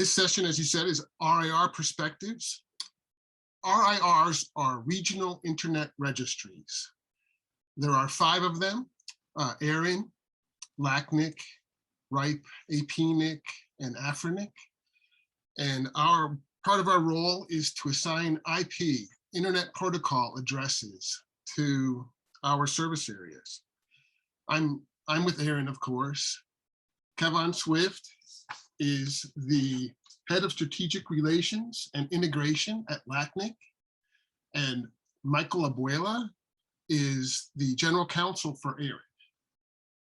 This session, as you said, is RIR perspectives. RIRs are Regional Internet Registries. There are 5 of them: ARIN, LACNIC, RIPE, Abejuela, and ARIN. And part of our role is to assign IP, Internet Protocol addresses, to our service areas. I'm with ARIN, of course. Kevon Swift is the head of strategic relations and integration at LACNIC, and Michael Abejuela is the general counsel for ARIN.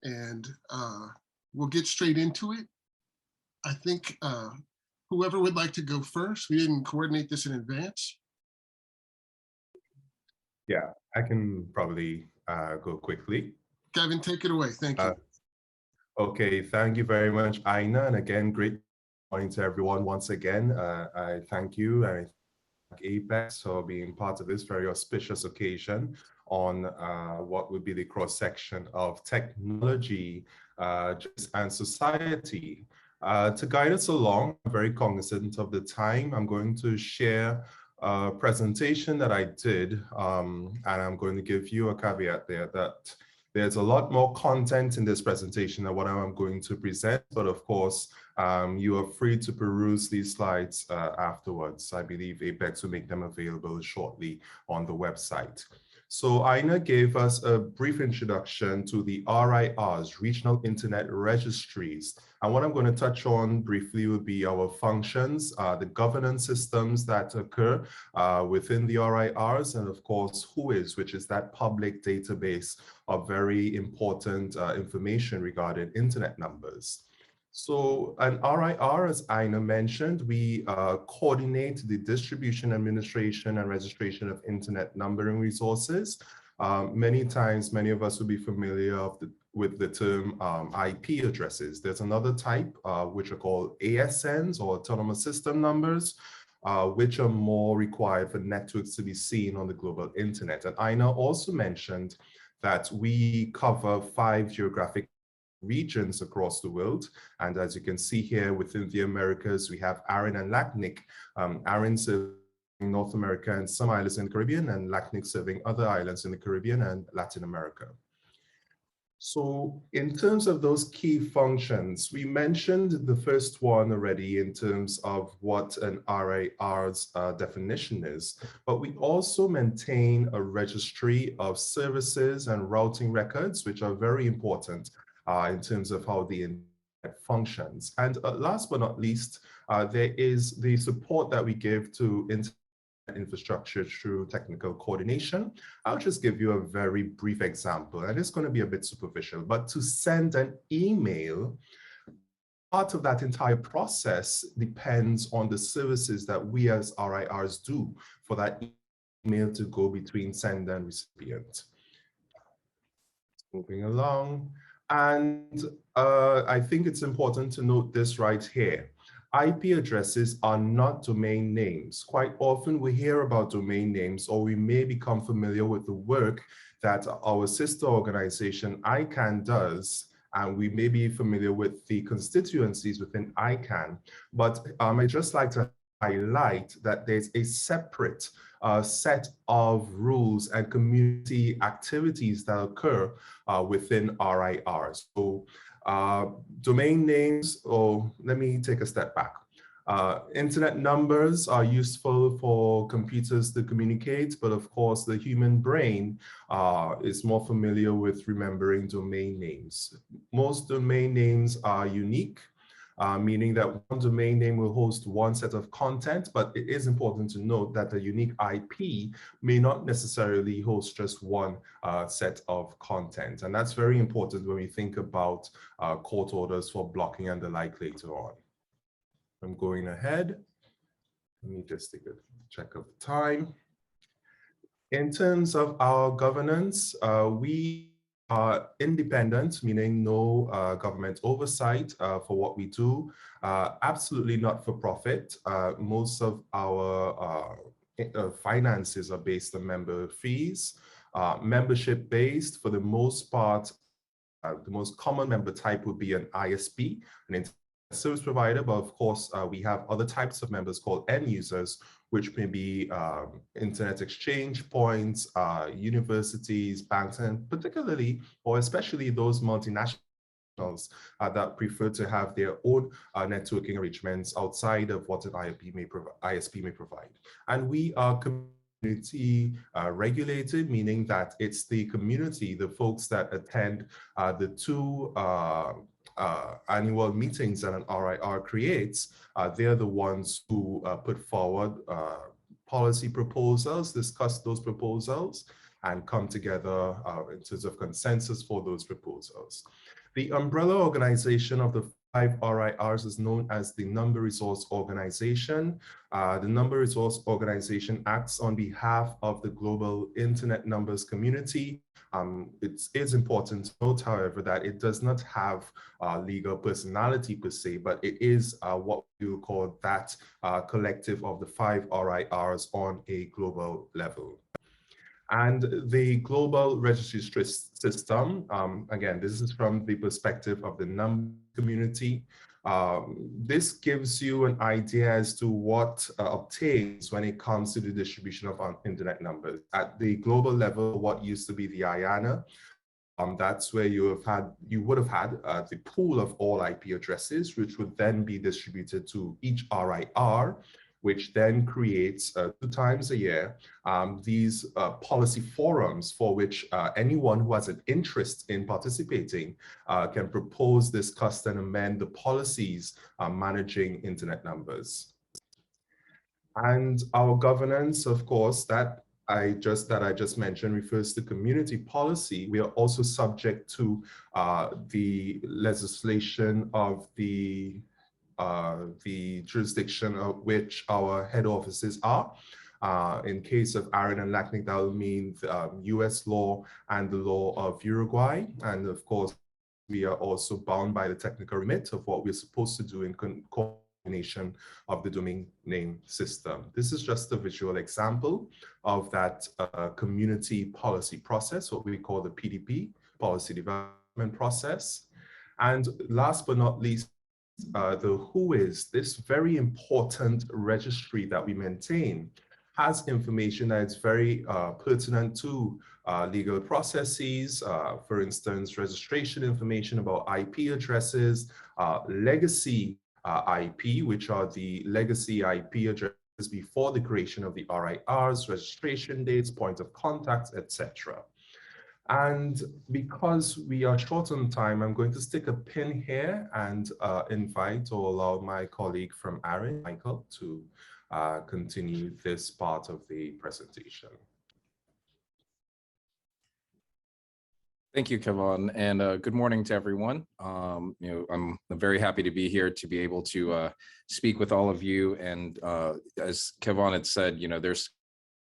And we'll get straight into it. I think whoever would like to go first, we didn't coordinate this in advance. Yeah, I can probably go quickly. Kevin, take it away. Thank you. Okay, thank you very much, Aina. And again, great morning to everyone once again. I thank you. I thank Apex for being part of this very auspicious occasion on what would be the cross-section of technology and society. To guide us along, I'm very cognizant of the time. I'm going to share a presentation that I did, and I'm going to give you a caveat there that there's a lot more content in this presentation than what I'm going to present, but of course, you are free to peruse these slides afterwards. I believe Apex will make them available shortly on the website. So Aina gave us a brief introduction to the RIRs, Regional Internet Registries. And what I'm going to touch on briefly will be our functions, the governance systems that occur within the RIRs, and of course, WHOIS, which is that public database of very important information regarding internet numbers. So an RIR, as Aina mentioned, we coordinate the distribution, administration, and registration of internet numbering resources. Many times, many of us will be familiar with the term IP addresses. There's another type, which are called ASNs, or autonomous system numbers, which are more required for networks to be seen on the global internet. And Aina also mentioned that we cover 5 geographic regions across the world. And as you can see here within the Americas, we have ARIN and LACNIC. ARIN serving North America and some islands in the Caribbean, and LACNIC serving other islands in the Caribbean and Latin America. So in terms of those key functions, we mentioned the first one already in terms of what an RIR's definition is, but we also maintain a registry of services and routing records, which are very important in terms of how the internet functions. And last but not least, there is the support that we give to internet infrastructure through technical coordination. I'll just give you a very brief example, and it's going to be a bit superficial, but to send an email, part of that entire process depends on the services that we as RIRs do for that email to go between sender and recipient. Moving along. And I think it's important to note this right here. IP addresses are not domain names. Quite often we hear about domain names, or we may become familiar with the work that our sister organization ICANN does, and we may be familiar with the constituencies within ICANN. But I'd just like to highlight that there's a separate set of rules and community activities that occur within RIRs. So domain names, or let me take a step back. Internet numbers are useful for computers to communicate, but of course the human brain is more familiar with remembering domain names. Most domain names are unique, meaning that one domain name will host one set of content, but it is important to note that a unique IP may not necessarily host just one set of content. And that's very important when we think about court orders for blocking and the like later on. I'm going ahead. Let me just take a check of the time. In terms of our governance, we are independent, meaning no government oversight for what we do, absolutely not for profit. Most of our finances are based on member fees, membership based for the most part. The most common member type would be an ISP, an service provider, but of course, we have other types of members called end users, which may be internet exchange points, universities, banks, and particularly or especially those multinational that prefer to have their own networking arrangements outside of what an ISP may provide. And we are community regulated, meaning that it's the community, the folks that attend the two annual meetings that an RIR creates, they're the ones who put forward policy proposals, discuss those proposals, and come together in terms of consensus for those proposals. The umbrella organization of the 5 RIRs is known as the Number Resource Organization. The Number Resource Organization acts on behalf of the global internet numbers community. It is important to note, however, that it does not have legal personality per se, but it is what we will call that collective of the 5 RIRs on a global level. And the global registry system, again, this is from the perspective of the number community. This gives you an idea as to what obtains when it comes to the distribution of internet numbers. At the global level, what used to be the IANA, that's where you would have had the pool of all IP addresses, which would then be distributed to each RIR, which then creates 2 times a year these policy forums for which anyone who has an interest in participating can propose, discuss, and amend the policies managing internet numbers. And our governance, of course, that I just mentioned refers to community policy. We are also subject to the legislation of the jurisdiction of which our head offices are. In case of ARIN and LACNIC, that will mean US law and the law of Uruguay. And of course, we are also bound by the technical remit of what we're supposed to do in coordination of the domain name system. This is just a visual example of that community policy process, what we call the PDP, policy development process. And last but not least, the WHOIS, this very important registry that we maintain, has information that is very pertinent to legal processes, for instance, registration information about IP addresses, legacy IP, which are the legacy IP addresses before the creation of the RIRs, registration dates, point of contact, etc. And because we are short on time, I'm going to stick a pin here and invite or allow my colleague from ARIN, Michael, to continue this part of the presentation. Thank you, Kevon, and good morning to everyone. I'm very happy to be here to be able to speak with all of you. And as Kevon had said, there's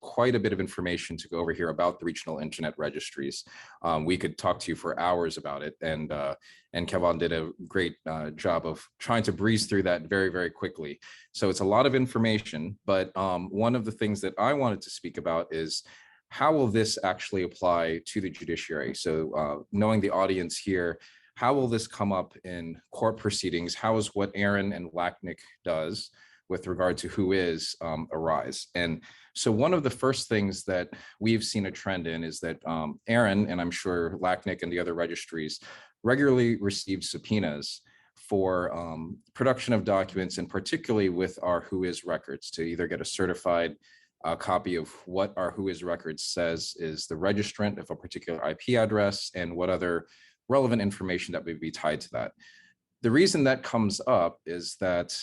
quite a bit of information to go over here about the regional internet registries. We could talk to you for hours about it, and Kevon did a great job of trying to breeze through that very, very quickly. So it's a lot of information, but one of the things that I wanted to speak about is how will this actually apply to the judiciary? So knowing the audience here, how will this come up in court proceedings? How is what ARIN and LACNIC does with regard to WHOIS arise? And so one of the first things that we've seen a trend in is that ARIN, and I'm sure LACNIC and the other registries, regularly receive subpoenas for production of documents, and particularly with our WHOIS records, to either get a certified copy of what our WHOIS record says is the registrant of a particular IP address and what other relevant information that would be tied to that. The reason that comes up is that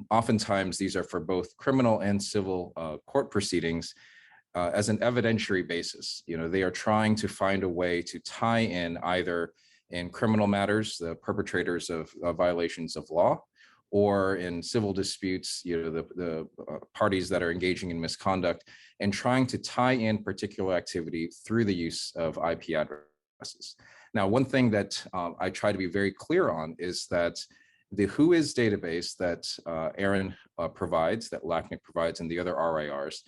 oftentimes these are for both criminal and civil court proceedings as an evidentiary basis. They are trying to find a way to tie in either in criminal matters, the perpetrators of violations of law, or in civil disputes, the parties that are engaging in misconduct, and trying to tie in particular activity through the use of IP addresses. Now, one thing that I try to be very clear on is that the WHOIS database that ARIN provides, that LACNIC provides, and the other RIRs,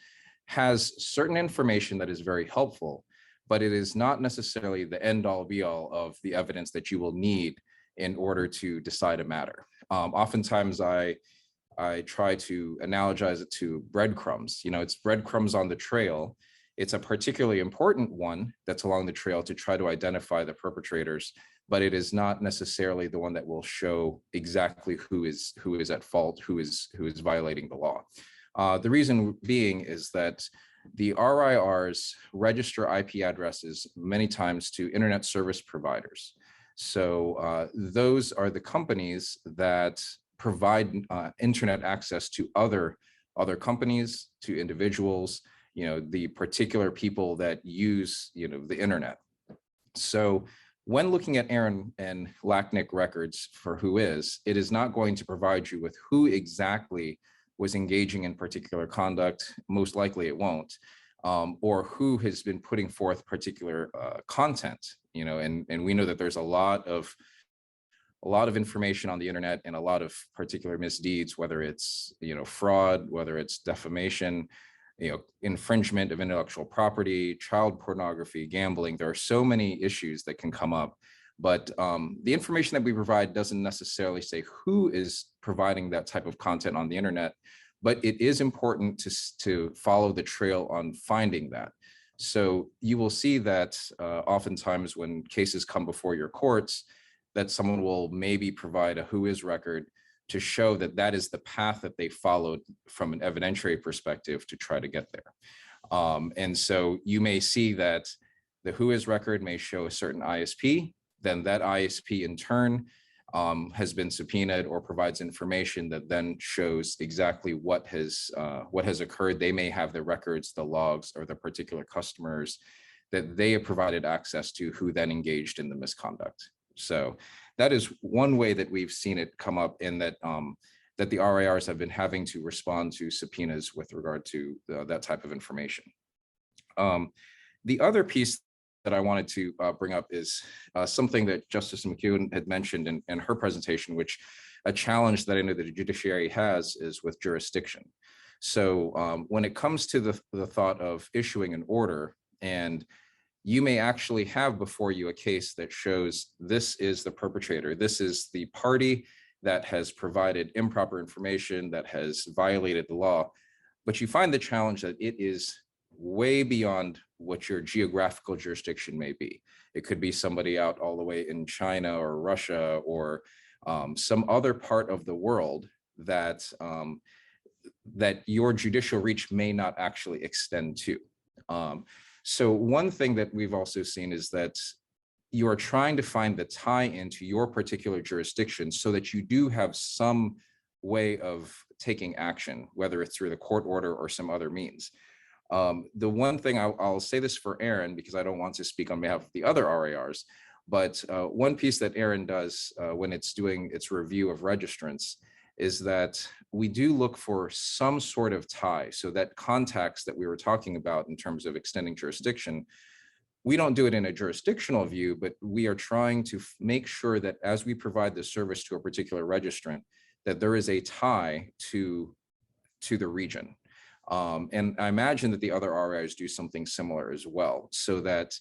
has certain information that is very helpful, but it is not necessarily the end-all be-all of the evidence that you will need in order to decide a matter. Oftentimes I try to analogize it to breadcrumbs. You know, it's breadcrumbs on the trail. It's a particularly important one that's along the trail to try to identify the perpetrators, but it is not necessarily the one that will show exactly who is at fault, who is violating the law. The reason being is that the RIRs register IP addresses many times to internet service providers. So those are the companies that provide internet access to other companies, to individuals, you know, the particular people that use, you know, the internet. So when looking at ARIN and LACNIC records for who is, it is not going to provide you with who exactly was engaging in particular conduct. Most likely it won't, or who has been putting forth particular content, you know, and we know that there's a lot of information on the internet and a lot of particular misdeeds, whether it's, you know, fraud, whether it's defamation, you know, infringement of intellectual property, child pornography, gambling. There are so many issues that can come up, but the information that we provide doesn't necessarily say who is providing that type of content on the internet, but it is important to follow the trail on finding that. So you will see that oftentimes when cases come before your courts, that someone will maybe provide a who is record to show that that is the path that they followed from an evidentiary perspective to try to get there. And so you may see that the who is record may show a certain ISP, then that ISP in turn has been subpoenaed or provides information that then shows exactly what has occurred. They may have the records, the logs, or the particular customers that they have provided access to who then engaged in the misconduct. So that is one way that we've seen it come up, in that that the RIRs have been having to respond to subpoenas with regard to that type of information. The other piece that I wanted to bring up is something that Justice McEwen had mentioned in her presentation, which a challenge that I know that the judiciary has is with jurisdiction. So when it comes to the thought of issuing an order, and you may actually have before you a case that shows this is the perpetrator, this is the party that has provided improper information, that has violated the law, but you find the challenge that it is way beyond what your geographical jurisdiction may be. It could be somebody out all the way in China or Russia or some other part of the world that that your judicial reach may not actually extend to. So one thing that we've also seen is that you are trying to find the tie into your particular jurisdiction so that you do have some way of taking action, whether it's through the court order or some other means. The one thing I'll say this for ARIN, because I don't want to speak on behalf of the other RIRs, but one piece that ARIN does when it's doing its review of registrants is that we do look for some sort of tie. So that contacts that we were talking about in terms of extending jurisdiction, we don't do it in a jurisdictional view, but we are trying to make sure that as we provide the service to a particular registrant, that there is a tie to the region. And I imagine that the other RIs do something similar as well, so that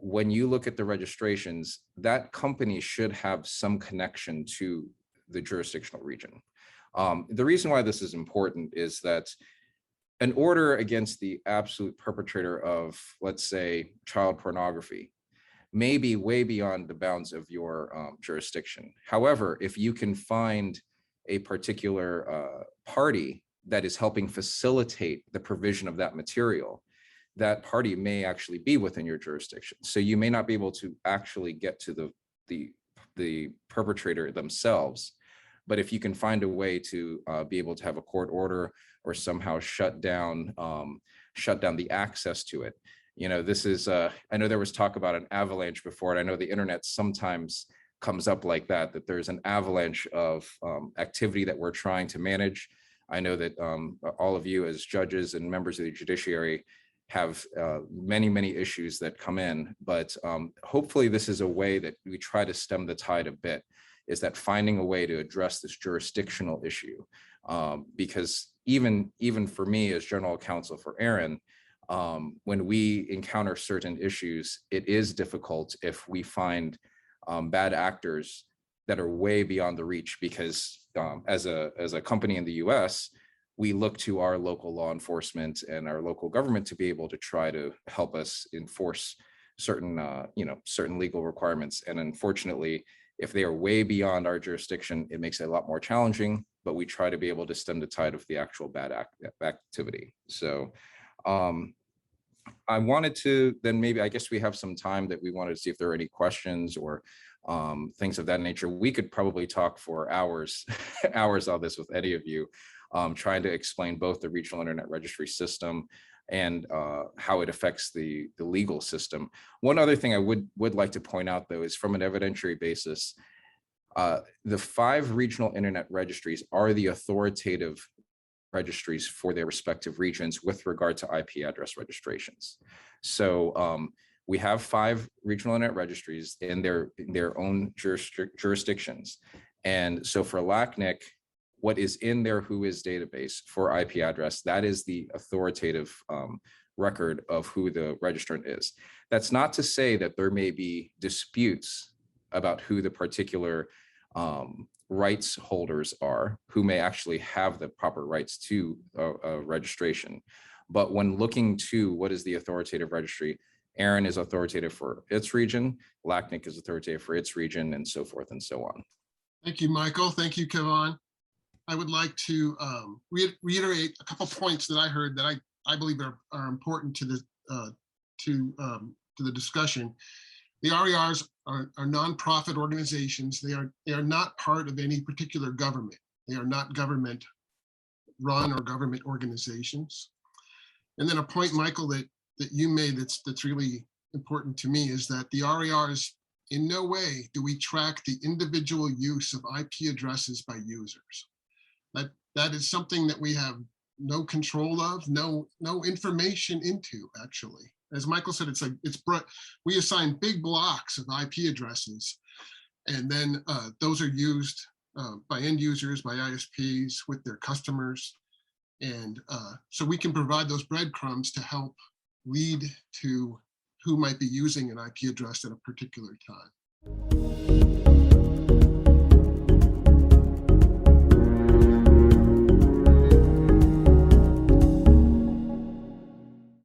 when you look at the registrations, that company should have some connection to the jurisdictional region. The reason why this is important is that an order against the absolute perpetrator of, let's say, child pornography may be way beyond the bounds of your jurisdiction. However, if you can find a particular party that is helping facilitate the provision of that material, that party may actually be within your jurisdiction. So you may not be able to actually get to the perpetrator themselves, but if you can find a way to be able to have a court order or somehow shut down the access to it. You know, this is, I know there was talk about an avalanche before, and I know the internet sometimes comes up like that there's an avalanche of activity that we're trying to manage. I know that all of you as judges and members of the judiciary have many, many issues that come in, but hopefully this is a way that we try to stem the tide a bit, is that finding a way to address this jurisdictional issue. Because even for me as general counsel for ARIN, when we encounter certain issues, it is difficult if we find bad actors that are way beyond the reach, because as a company in the US, we look to our local law enforcement and our local government to be able to try to help us enforce certain certain legal requirements. And unfortunately, if they are way beyond our jurisdiction, it makes it a lot more challenging, but we try to be able to stem the tide of the actual bad activity. So I wanted to then maybe, I guess we have some time that we wanted to see if there are any questions or things of that nature. We could probably talk for hours, hours on this with any of you, trying to explain both the Regional Internet Registry system and how it affects the legal system. One other thing I would like to point out, though, is from an evidentiary basis, the 5 regional internet registries are the authoritative registries for their respective regions with regard to IP address registrations. So we have 5 regional internet registries in their own jurisdictions. And so for LACNIC, what is in their WHOIS database for IP address, that is the authoritative record of who the registrant is. That's not to say that there may be disputes about who the particular rights holders are, who may actually have the proper rights to a registration. But when looking to what is the authoritative registry, ARIN is authoritative for its region, LACNIC is authoritative for its region, and so forth and so on. Thank you, Michael. Thank you, Kevon. I would like to reiterate a couple points that I heard that I believe are important to the discussion. The RERs are nonprofit organizations. They are not part of any particular government. They are not government run or government organizations. And then a point, Michael, that you made that's really important to me is that the RERs, in no way do we track the individual use of IP addresses by users. That is something that we have no control of, no information into, actually. As Michael said, we assign big blocks of IP addresses, and then those are used by end users, by ISPs, with their customers. And so we can provide those breadcrumbs to help lead to who might be using an IP address at a particular time.